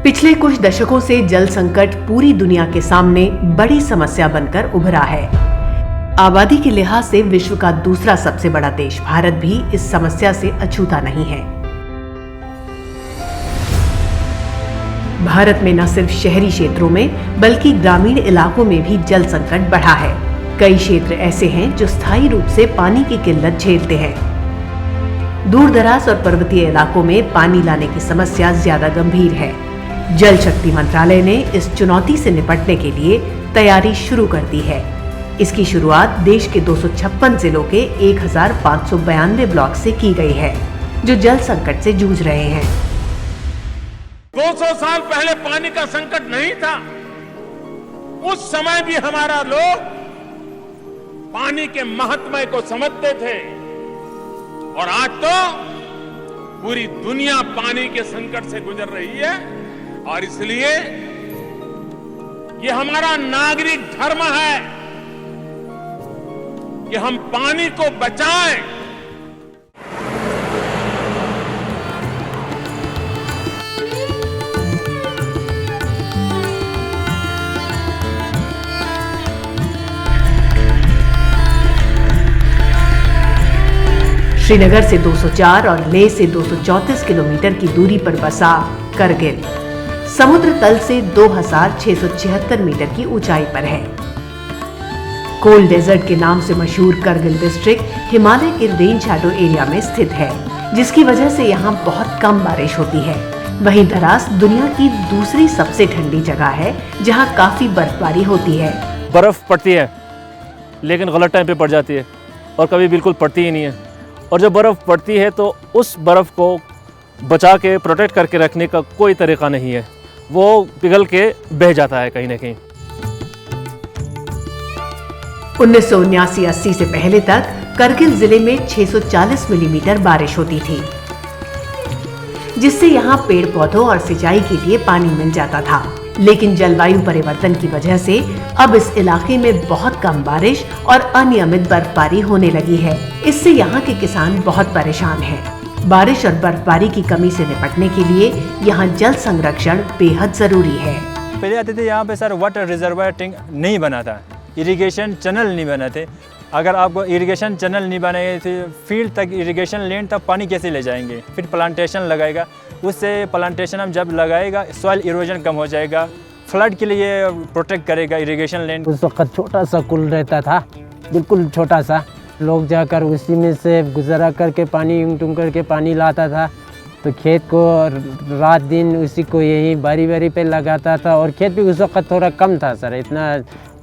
पिछले कुछ दशकों से जल संकट पूरी दुनिया के सामने बड़ी समस्या बनकर उभरा है। आबादी के लिहाज से विश्व का दूसरा सबसे बड़ा देश भारत भी इस समस्या से अछूता नहीं है। भारत में न सिर्फ शहरी क्षेत्रों में बल्कि ग्रामीण इलाकों में भी जल संकट बढ़ा है। कई क्षेत्र ऐसे हैं जो स्थायी रूप से पानी की किल्लत झेलते हैं। दूर दराज और पर्वतीय इलाकों में पानी लाने की समस्या ज्यादा गंभीर है। जल शक्ति मंत्रालय ने इस चुनौती से निपटने के लिए तैयारी शुरू कर दी है। इसकी शुरुआत देश के 256 जिलों के 1592 ब्लॉक से की गई है, जो जल संकट से जूझ रहे हैं। 200 साल पहले पानी का संकट नहीं था। उस समय भी हमारा लोग पानी के महत्व को समझते थे, और आज तो पूरी दुनिया पानी के संकट से गुजर रही है। और इसलिए ये हमारा नागरिक धर्म है कि हम पानी को बचाएं। श्रीनगर से 204 और लेह से 234 किलोमीटर की दूरी पर बसा करगिल समुद्र तल से 2676 मीटर की ऊंचाई पर है। कोल्ड डेजर्ट के नाम से मशहूर करगिल डिस्ट्रिक्ट हिमालय के रेन शैडो एरिया में स्थित है, जिसकी वजह से यहाँ बहुत कम बारिश होती है। वहीं द्रास दुनिया की दूसरी सबसे ठंडी जगह है, जहाँ काफी बर्फबारी होती है। बर्फ पड़ती है लेकिन गलत टाइम पे पड़ जाती है और कभी बिल्कुल पड़ती ही नहीं है। और जब बर्फ़ पड़ती है तो उस बर्फ़ को बचा के प्रोटेक्ट करके रखने का कोई तरीका नहीं है, वो पिघल के बह जाता है कहीं ना कहीं। 1979-80 से पहले तक करगिल जिले में 640 मिलीमीटर बारिश होती थी, जिससे यहाँ पेड़ पौधों और सिंचाई के लिए पानी मिल जाता था। लेकिन जलवायु परिवर्तन की वजह से अब इस इलाके में बहुत कम बारिश और अनियमित बर्फबारी होने लगी है। इससे यहाँ के किसान बहुत परेशान हैं। बारिश और बर्फबारी की कमी से निपटने के लिए यहाँ जल संरक्षण बेहद जरूरी है। पहले आते थे यहाँ पे सर वाटर रिजर्वायर टैंक नहीं बना था, इरिगेशन चैनल नहीं बने थे। अगर आपको इरिगेशन चैनल नहीं बनाए थे, फील्ड तक इरिगेशन लेन तक पानी कैसे ले जाएंगे? फिर प्लांटेशन लगाएगा, उससे प्लांटेशन हम जब लगाएगा सॉइल इरोजन कम हो जाएगा, फ्लड के लिए प्रोटेक्ट करेगा इरिगेशन लेन। उस वक्त छोटा सा कुल रहता था, बिल्कुल छोटा सा। लोग जाकर उसी में से गुजारा करके पानी यूं करके पानी लाता था, तो खेत को रात दिन उसी को यही बारी बारी पे लगाता था। और खेत भी उस वक्त थोड़ा कम था सर, इतना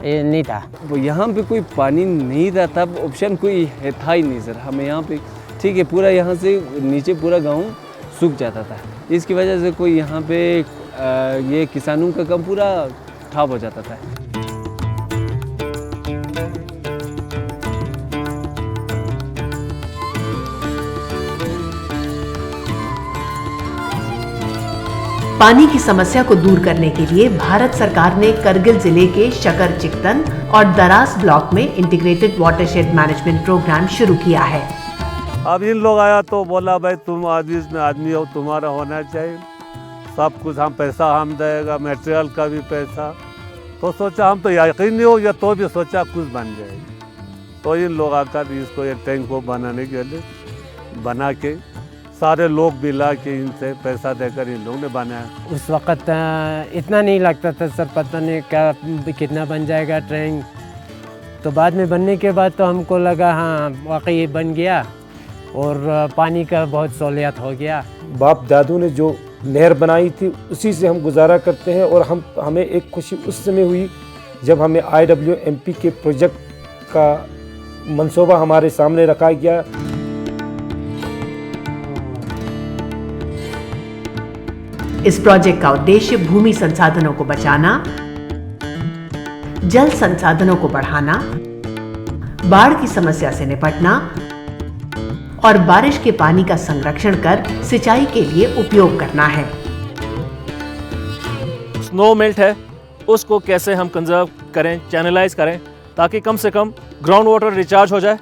नहीं था। यहाँ पे कोई पानी नहीं था तब, ऑप्शन कोई था ही नहीं सर हमें यहाँ पे। ठीक है, पूरा यहाँ से नीचे पूरा गांव सूख जाता था। इसकी वजह से कोई यहाँ पे ये किसानों का काम पूरा ठप हो जाता था। पानी की समस्या को दूर करने के लिए भारत सरकार ने करगिल जिले के शकर चिकतन और दरास ब्लॉक में इंटीग्रेटेड वाटरशेड मैनेजमेंट प्रोग्राम शुरू किया है। अब इन लोग आया तो बोला भाई तुम आदमी हो, तुम्हारा होना चाहिए सब कुछ, हम पैसा हम देगा, मटेरियल का भी पैसा। तो सोचा हम तो यकीन नहीं हो या तो भी सोचा कुछ बन जाएगी। तो इन लोग आकर इसको एक टैंक को बनाने के लिए बना के सारे लोग भी ला के इनसे पैसा देकर इन लोगों ने बनाया। उस वक्त इतना नहीं लगता था सर, पता नहीं क्या कितना बन जाएगा टैंक। तो बाद में बनने के बाद तो हमको लगा हाँ वाकई बन गया और पानी का बहुत सहूलियत हो गया। बाप दादू ने जो नहर बनाई थी उसी से हम गुजारा करते हैं। और हमें एक खुशी उस समय हुई जब हमें IWMP के प्रोजेक्ट का मंसूबा हमारे सामने रखा गया। इस प्रोजेक्ट का उद्देश्य भूमि संसाधनों को बचाना, जल संसाधनों को बढ़ाना, बाढ़ की समस्या से निपटना और बारिश के पानी का संरक्षण कर सिंचाई के लिए उपयोग करना है। स्नो मेल्ट है, उसको कैसे हम कंजर्व करें, चैनलाइज करें, ताकि कम से कम ग्राउंड वाटर रिचार्ज हो जाए,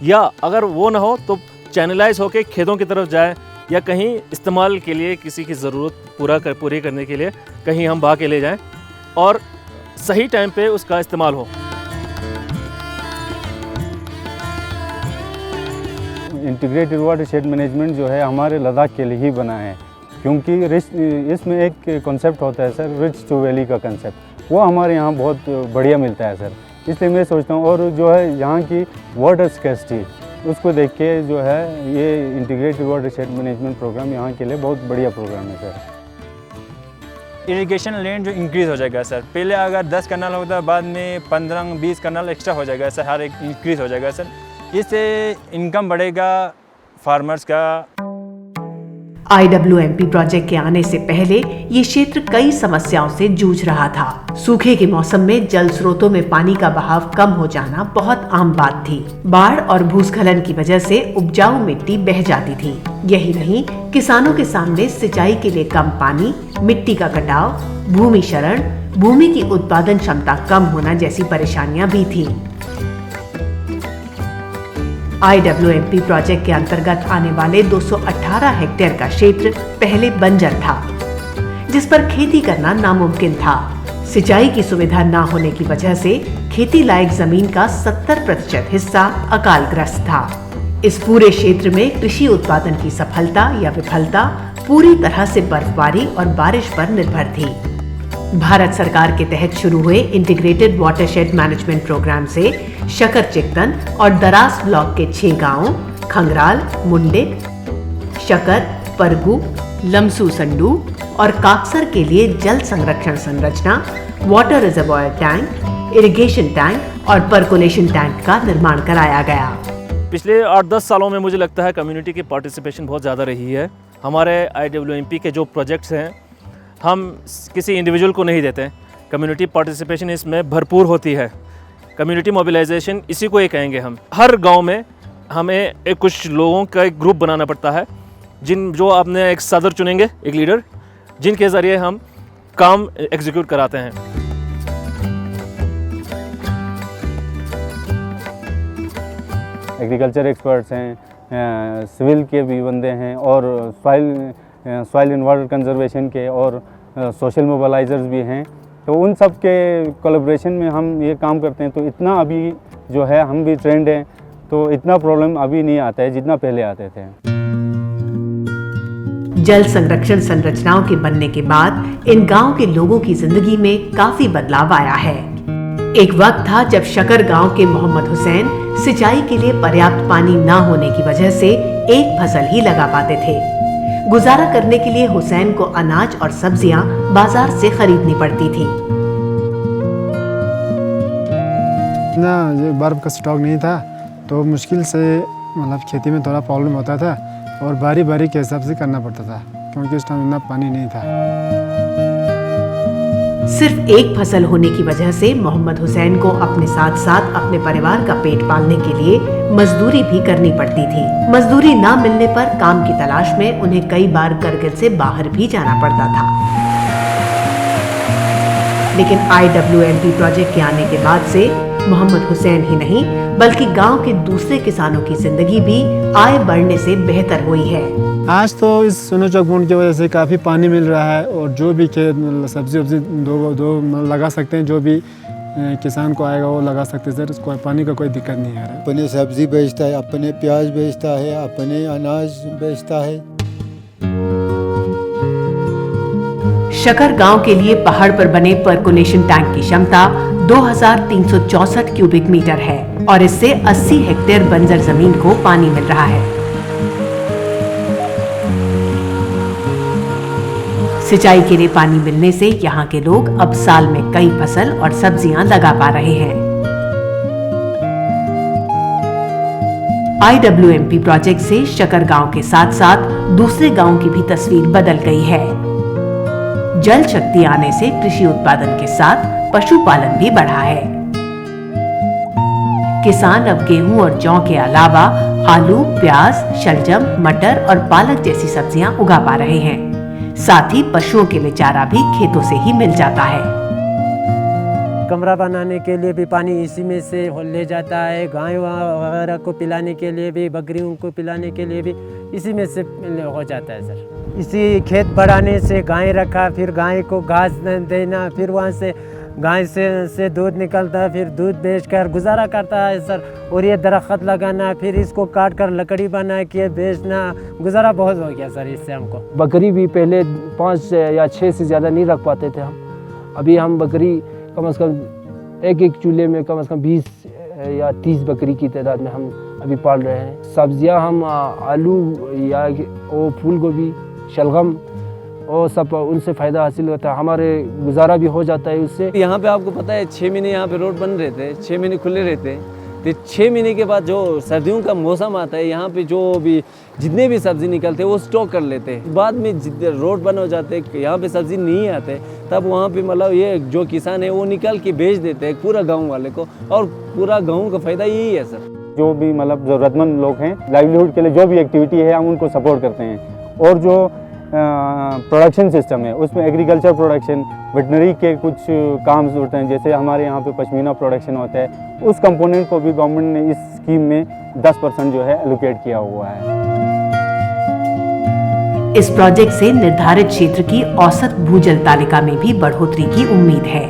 या अगर वो ना हो तो चैनलाइज होकर खेतों की तरफ जाए, या कहीं इस्तेमाल के लिए किसी की ज़रूरत पूरी करने के लिए कहीं हम बहा के ले जाएं और सही टाइम पे उसका इस्तेमाल हो। इंटीग्रेटेड वाटरशेड मैनेजमेंट जो है हमारे लद्दाख के लिए ही बना है, क्योंकि इसमें एक कॉन्सेप्ट होता है सर, रिच टू वैली का कंसेप्ट, वो हमारे यहाँ बहुत बढ़िया मिलता है सर। इसलिए मैं सोचता हूँ, और जो है यहाँ की वाटर स्कैर्सिटी उसको देख के जो है ये इंटीग्रेटेड वाटरशेड मैनेजमेंट प्रोग्राम यहाँ के लिए बहुत बढ़िया प्रोग्राम है सर। इरिगेशन लैंड जो इंक्रीज़ हो जाएगा सर, पहले अगर 10 कनाल होता है, बाद में 15-20 कनाल एक्स्ट्रा हो जाएगा सर, हर एक इंक्रीज़ हो जाएगा सर। इससे इनकम बढ़ेगा फार्मर्स का। IWMP प्रोजेक्ट के आने से पहले ये क्षेत्र कई समस्याओं से जूझ रहा था। सूखे के मौसम में जल स्रोतों में पानी का बहाव कम हो जाना बहुत आम बात थी। बाढ़ और भूस्खलन की वजह से उपजाऊ मिट्टी बह जाती थी। यही नहीं, किसानों के सामने सिंचाई के लिए कम पानी, मिट्टी का कटाव, भूमि क्षरण, भूमि की उत्पादन क्षमता कम होना जैसी परेशानियां भी थी। IWMP प्रोजेक्ट के अंतर्गत आने वाले 218 हेक्टेयर का क्षेत्र पहले बंजर था, जिस पर खेती करना नामुमकिन था। सिंचाई की सुविधा न होने की वजह से खेती लायक जमीन का 70% हिस्सा अकालग्रस्त था। इस पूरे क्षेत्र में कृषि उत्पादन की सफलता या विफलता पूरी तरह से बर्फबारी और बारिश पर निर्भर थी। भारत सरकार के तहत शुरू हुए इंटीग्रेटेड वाटरशेड मैनेजमेंट प्रोग्राम से शकर चिक्तन और दरास ब्लॉक के 6 गांवों खंगराल, मुंडिक, शकर, परगू, लमसू संडू और काकसर के लिए जल संरक्षण संरचना, water reservoir tank, irrigation tank और परकोलेशन टैंक का निर्माण कराया गया। पिछले 8-10 सालों में मुझे लगता है कम्युनिटी की पार्टिसिपेशन बहुत ज़्यादा रही है। हमारे IWMP के जो प्रोजेक्ट्स हैं हम किसी इंडिविजुअल को नहीं देते, कम्युनिटी पार्टिसिपेशन इसमें भरपूर होती है। कम्युनिटी मोबिलाइजेशन इसी को ही कहेंगे हम। हर गांव में हमें कुछ लोगों का एक ग्रुप बनाना पड़ता है, जो आपने एक सदर चुनेंगे, एक लीडर, जिनके ज़रिए हम काम एग्जीक्यूट कराते हैं। एग्रीकल्चर एक्सपर्ट्स हैं, सिविल के भी बंदे हैं, और सॉइल एंड वाटर कंजर्वेशन के और सोशल मोबिलाइजर्स भी हैं। तो उन सब के कोलैबोरेशन में हम ये काम करते हैं। तो इतना अभी जो है हम भी ट्रेंड हैं, तो इतना प्रॉब्लम अभी नहीं आता है जितना पहले आते थे। जल संरक्षण संरचनाओं के बनने के बाद इन गांव के लोगों की जिंदगी में काफी बदलाव आया है। एक वक्त था जब शकर गांव के मोहम्मद हुसैन सिंचाई के लिए पर्याप्त पानी न होने की वजह से एक फसल ही लगा पाते थे। गुजारा करने के लिए हुसैन को अनाज और सब्जियां बाजार से खरीदनी पड़ती थी। ना ये बर्फ का स्टॉक नहीं था, तो मुश्किल से मतलब खेती में थोड़ा प्रॉब्लम होता था, और बारी बारी के हिसाब से करना पड़ता था, क्योंकि उस टाइम इतना पानी नहीं था। सिर्फ एक फसल होने की वजह से मोहम्मद हुसैन को अपने साथ साथ अपने परिवार का पेट पालने के लिए मजदूरी भी करनी पड़ती थी। मजदूरी ना मिलने पर काम की तलाश में उन्हें कई बार करगिल से बाहर भी जाना पड़ता था। लेकिन IWMP प्रोजेक्ट के आने के बाद से मोहम्मद हुसैन ही नहीं बल्कि गांव के दूसरे किसानों की जिंदगी भी आय बढ़ने से बेहतर हुई है। आज तो इस सोनो चौक बूंद की वजह से काफ़ी पानी मिल रहा है, और जो भी खेत सब्जी वब्जी दो लगा सकते हैं, जो भी किसान को आएगा वो लगा सकते हैं सर। उसको पानी का कोई दिक्कत नहीं आ रहा है। अपने सब्जी बेचता है, अपने प्याज बेचता है, अपने अनाज बेचता है। शकर गांव के लिए पहाड़ पर बने परकोलेशन टैंक की क्षमता 2364 क्यूबिक मीटर है और इससे 80 हेक्टेयर बंजर जमीन को पानी मिल रहा है। सिंचाई के लिए पानी मिलने से यहाँ के लोग अब साल में कई फसल और सब्जियां लगा पा रहे हैं। IWMP प्रोजेक्ट से शकर गांव के साथ साथ दूसरे गांव की भी तस्वीर बदल गई है। जल शक्ति आने से कृषि उत्पादन के साथ पशुपालन भी बढ़ा है। किसान अब गेहूं और जौ के अलावा आलू, प्याज, शलजम, मटर और पालक जैसी सब्जियां उगा पा रहे हैं। साथ ही पशुओं के लिए चारा भी खेतों से ही मिल जाता है। कमरा बनाने के लिए भी पानी इसी में से ले जाता है। गाय वगैरह को पिलाने के लिए भी, बकरियों को पिलाने के लिए भी इसी में से हो जाता है सर। इसी खेत बढ़ाने से गाय रखा, फिर गाय को घास देना, फिर वहाँ से गाय से दूध निकलता है, फिर दूध बेचकर गुजारा करता है सर। और ये दरख्त लगाना, फिर इसको काट कर लकड़ी बना के बेचना, गुजारा बहुत हो गया सर इससे हमको। बकरी भी पहले 5 या 6 से ज़्यादा नहीं रख पाते थे हम। अभी हम बकरी कम से कम एक चूल्हे में कम से कम 20 या 30 बकरी की तादाद में हम अभी पाल रहे हैं। सब्जियां हम आलू या वो फूल गोभी, शलगम और सब उनसे फ़ायदा हासिल होता है, हमारे गुजारा भी हो जाता है उससे। यहाँ पे आपको पता है 6 महीने यहाँ पे रोड बंद रहते हैं, 6 महीने खुले रहते हैं। तो 6 महीने के बाद जो सर्दियों का मौसम आता है, यहाँ पे जो भी जितने भी सब्ज़ी निकलते हैं वो स्टॉक कर लेते हैं। बाद में रोड बंद हो जाते हैं, यहाँ पे सब्ज़ी नहीं आते, तब वहाँ पे मतलब ये जो किसान है वो निकल के बेच देते हैं पूरा गाँव वाले को, और पूरा गाँव का फ़ायदा यही है सर। जो भी मतलब ज़रूरतमंद लोग हैं, लाइवलीहुड के लिए जो भी एक्टिविटी है हम उनको सपोर्ट करते हैं। और जो प्रोडक्शन सिस्टम है उसमें एग्रीकल्चर प्रोडक्शन, वेटनरी के कुछ काम होते हैं, जैसे हमारे यहाँ पे पश्मीना प्रोडक्शन होता है, उस कंपोनेंट को भी गवर्नमेंट ने इस स्कीम में 10% जो है एलोकेट किया हुआ है। इस प्रोजेक्ट से निर्धारित क्षेत्र की औसत भूजल तालिका में भी बढ़ोतरी की उम्मीद है।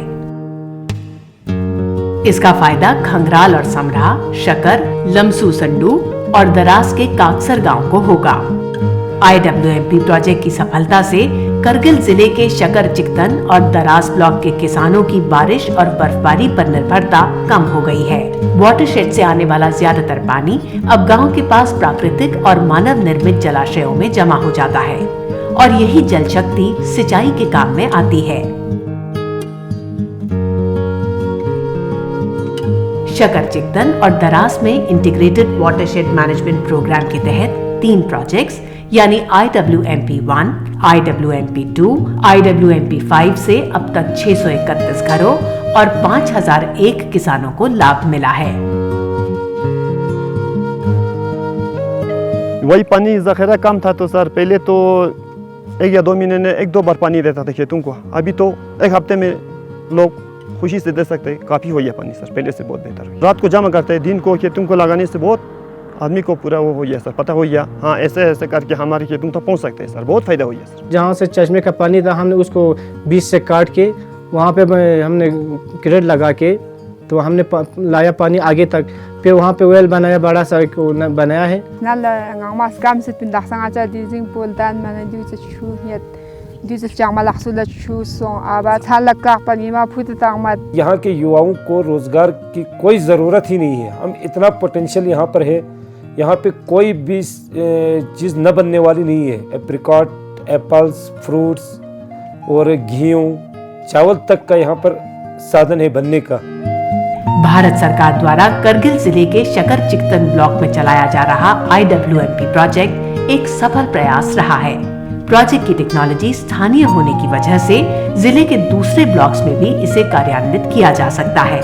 इसका फायदा खंगराल और समरा, शकर, लमसू संडू और दरास के काकसर गांव को होगा। IWMP प्रोजेक्ट की सफलता से करगिल जिले के शकर चिकतन और दरास ब्लॉक के किसानों की बारिश और बर्फबारी पर निर्भरता कम हो गई है। वाटरशेड से आने वाला ज्यादातर पानी अब गांव के पास प्राकृतिक और मानव निर्मित जलाशयों में जमा हो जाता है और यही जल शक्ति सिंचाई के काम में आती है। शकर चिकतन और दरास में इंटीग्रेटेड वाटरशेड मैनेजमेंट प्रोग्राम के तहत 3 प्रोजेक्ट्स यानी IWMP1, IWMP2, IWMP5 से अब तक 631 घरों और 5001 किसानों को लाभ मिला है। वही पानी ज़ख़ीरा कम था, तो सर पहले तो 1 या 2 महीने में 1-2 बार पानी देता था खेतों को। अभी तो 1 हफ्ते में लोग खुशी से दे सकते हैं, काफ़ी हो गया पानी सर, पहले से बहुत बेहतर। रात को जमा करते हैं, दिन को खेतों को लगाने से बहुत आदमी को पूरा वो हो गया सर, पता हो गया, हाँ ऐसे करके हमारे खेतों तक पहुंच सकते हैं सर, बहुत फ़ायदा हो गया सर। जहाँ से चश्मे का पानी था हमने उसको बीच से काट के वहाँ पे हमने क्रेट लगा के तो हमने लाया पानी आगे तक, फिर वहाँ पे वेल बनाया, बड़ा सा बनाया है। यहाँ के युवाओं को रोज़गार की कोई ज़रूरत ही नहीं है। हम इतना पोटेंशियल यहाँ पर है, यहाँ पे कोई भी चीज़ न बनने वाली नहीं है। एप्रिकॉट, एप्पल्स, फ्रूट्स और घीयों, चावल तक का यहाँ पर साधन है बनने का। भारत सरकार द्वारा करगिल जिले के शकर चिकतन ब्लॉक में चलाया जा रहा IWMP प्रोजेक्ट एक सफल प्रयास रहा है। प्रोजेक्ट की टेक्नोलॉजी स्थानीय होने की वजह से जिले के दूसरे ब्लॉक्स में भी इसे कार्यान्वित किया जा सकता है।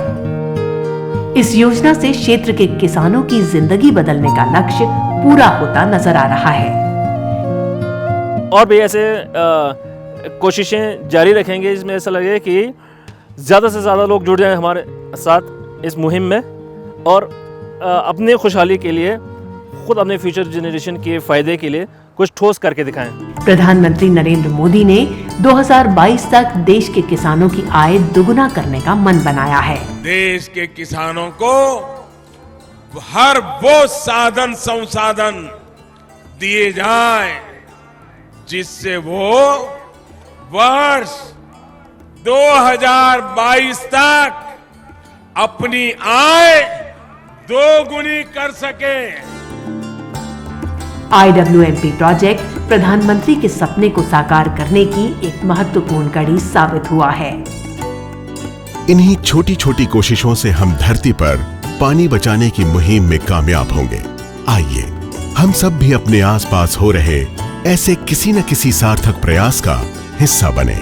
इस योजना से क्षेत्र के किसानों की जिंदगी बदलने का लक्ष्य पूरा होता नजर आ रहा है। और भी ऐसे कोशिशें जारी रखेंगे, इसमें ऐसा लगे कि ज़्यादा से ज़्यादा लोग जुड़ जाएं हमारे साथ इस मुहिम में और अपने खुशहाली के लिए, खुद अपने फ्यूचर जनरेशन के फ़ायदे के लिए कुछ ठोस करके दिखाएं। प्रधानमंत्री नरेंद्र मोदी ने 2022 तक देश के किसानों की आय दुगुना करने का मन बनाया है। देश के किसानों को हर वो साधन संसाधन दिए जाए जिससे वो वर्ष 2022 तक अपनी आय दोगुनी कर सके। IWMP प्रोजेक्ट प्रधानमंत्री के सपने को साकार करने की एक महत्वपूर्ण कड़ी साबित हुआ है। इन्हीं छोटी छोटी कोशिशों से हम धरती पर पानी बचाने की मुहिम में कामयाब होंगे। आइए हम सब भी अपने आसपास हो रहे ऐसे किसी न किसी सार्थक प्रयास का हिस्सा बने।